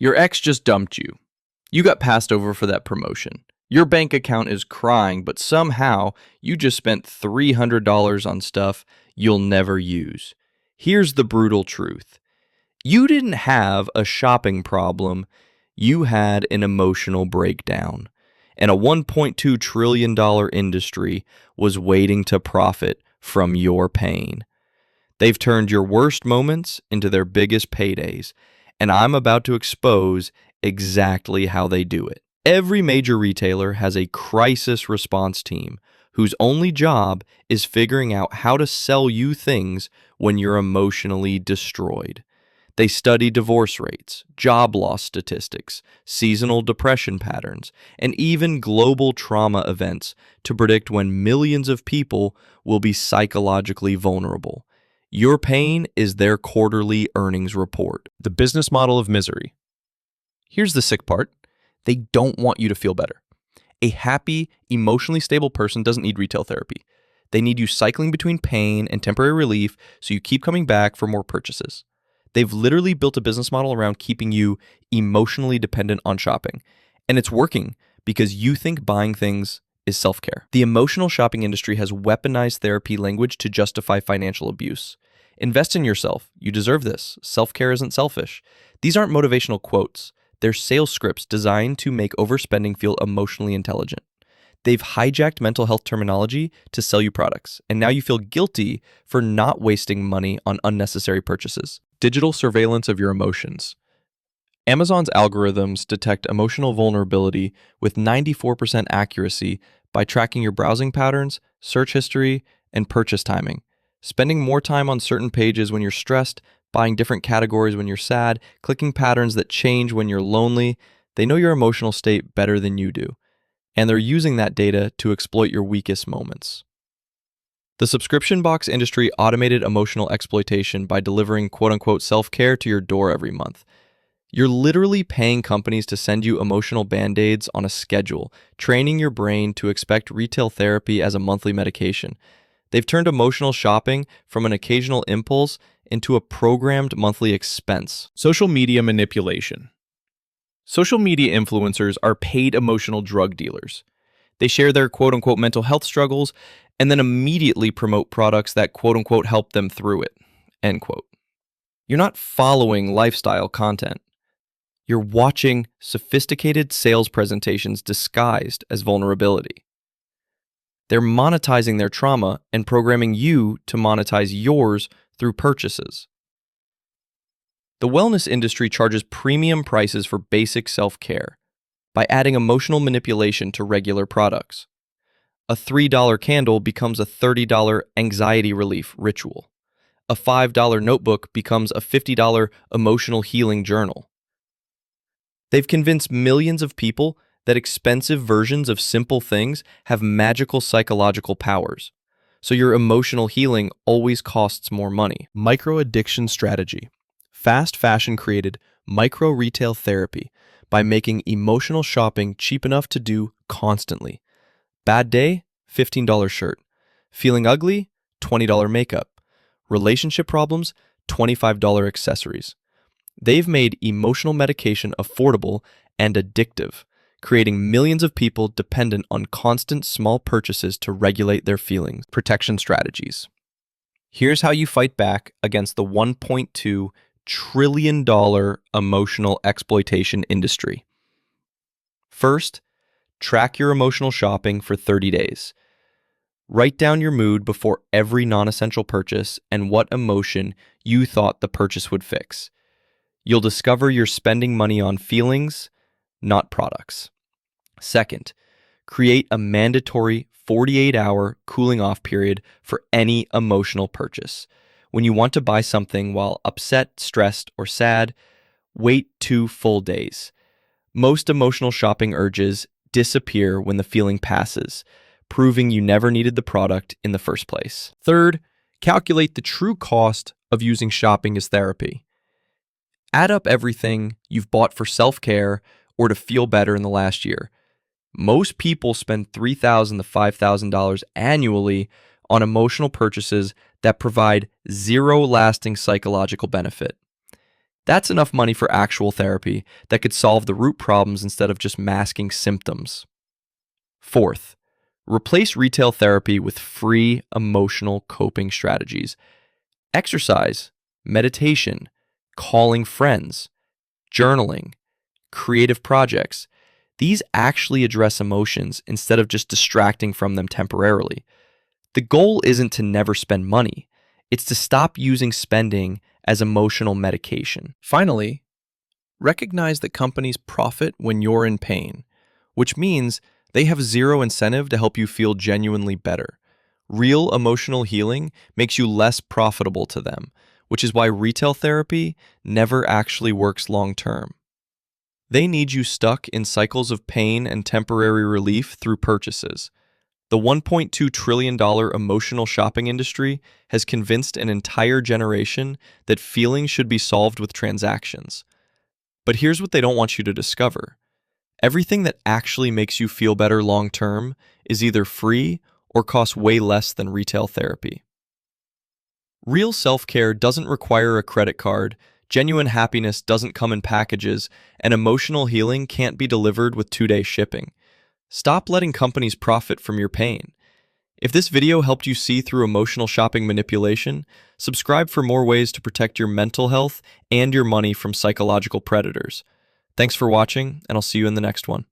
Your ex just dumped you. You got passed over for that promotion. Your bank account is crying, but somehow you just spent $300 on stuff you'll never use. Here's the brutal truth. You didn't have a shopping problem. You had an emotional breakdown. And a $1.2 trillion industry was waiting to profit from your pain. They've turned your worst moments into their biggest paydays, and I'm about to expose exactly how they do it. Every major retailer has a crisis response team whose only job is figuring out how to sell you things when you're emotionally destroyed. They study divorce rates, job loss statistics, seasonal depression patterns, and even global trauma events to predict when millions of people will be psychologically vulnerable. Your pain is their quarterly earnings report. The business model of misery. Here's the sick part. They don't want you to feel better. A happy, emotionally stable person doesn't need retail therapy. They need you cycling between pain and temporary relief so you keep coming back for more purchases. They've literally built a business model around keeping you emotionally dependent on shopping. And it's working because you think buying things is self-care. The emotional shopping industry has weaponized therapy language to justify financial abuse. Invest in yourself. You deserve this. Self-care isn't selfish. These aren't motivational quotes. They're sales scripts designed to make overspending feel emotionally intelligent. They've hijacked mental health terminology to sell you products, and now you feel guilty for not wasting money on unnecessary purchases. Digital surveillance of your emotions. Amazon's algorithms detect emotional vulnerability with 94% accuracy by tracking your browsing patterns, search history, and purchase timing. Spending more time on certain pages when you're stressed, buying different categories when you're sad, clicking patterns that change when you're lonely. They know your emotional state better than you do, and they're using that data to exploit your weakest moments. The subscription box industry automated emotional exploitation by delivering quote-unquote self-care to your door every month. You're literally paying companies to send you emotional band-aids on a schedule, training your brain to expect retail therapy as a monthly medication. They've turned emotional shopping from an occasional impulse into a programmed monthly expense. Social media manipulation. Social media influencers are paid emotional drug dealers. They share their quote-unquote mental health struggles and then immediately promote products that quote-unquote help them through it, end quote. You're not following lifestyle content. You're watching sophisticated sales presentations disguised as vulnerability. They're monetizing their trauma and programming you to monetize yours through purchases. The wellness industry charges premium prices for basic self-care by adding emotional manipulation to regular products. A $3 candle becomes a $30 anxiety relief ritual. A $5 notebook becomes a $50 emotional healing journal. They've convinced millions of people that expensive versions of simple things have magical psychological powers. So your emotional healing always costs more money. Micro-addiction strategy. Fast fashion created micro-retail therapy by making emotional shopping cheap enough to do constantly. Bad day, $15 shirt. Feeling ugly, $20 makeup. Relationship problems, $25 accessories. They've made emotional medication affordable and addictive, creating millions of people dependent on constant small purchases to regulate their feelings. Protection strategies. Here's how you fight back against the $1.2 trillion emotional exploitation industry. First, track your emotional shopping for 30 days. Write down your mood before every non-essential purchase and what emotion you thought the purchase would fix. You'll discover you're spending money on feelings, not products. Second, create a mandatory 48-hour cooling off period for any emotional purchase. When you want to buy something while upset, stressed, or sad, wait 2 full days. Most emotional shopping urges disappear when the feeling passes, proving you never needed the product in the first place. Third, calculate the true cost of using shopping as therapy. Add up everything you've bought for self-care or to feel better in the last year. Most people spend $3,000 to $5,000 annually on emotional purchases that provide zero lasting psychological benefit. That's enough money for actual therapy that could solve the root problems instead of just masking symptoms. Fourth, replace retail therapy with free emotional coping strategies. Exercise, meditation, calling friends, journaling, creative projects. These actually address emotions instead of just distracting from them temporarily. The goal isn't to never spend money. It's to stop using spending as emotional medication. Finally, recognize that companies profit when you're in pain, which means they have zero incentive to help you feel genuinely better. Real emotional healing makes you less profitable to them, which is why retail therapy never actually works long term. They need you stuck in cycles of pain and temporary relief through purchases. The $1.2 trillion emotional shopping industry has convinced an entire generation that feelings should be solved with transactions. But here's what they don't want you to discover. Everything that actually makes you feel better long term is either free or costs way less than retail therapy. Real self-care doesn't require a credit card, genuine happiness doesn't come in packages, and emotional healing can't be delivered with 2-day shipping. Stop letting companies profit from your pain. If this video helped you see through emotional shopping manipulation, subscribe for more ways to protect your mental health and your money from psychological predators. Thanks for watching, and I'll see you in the next one.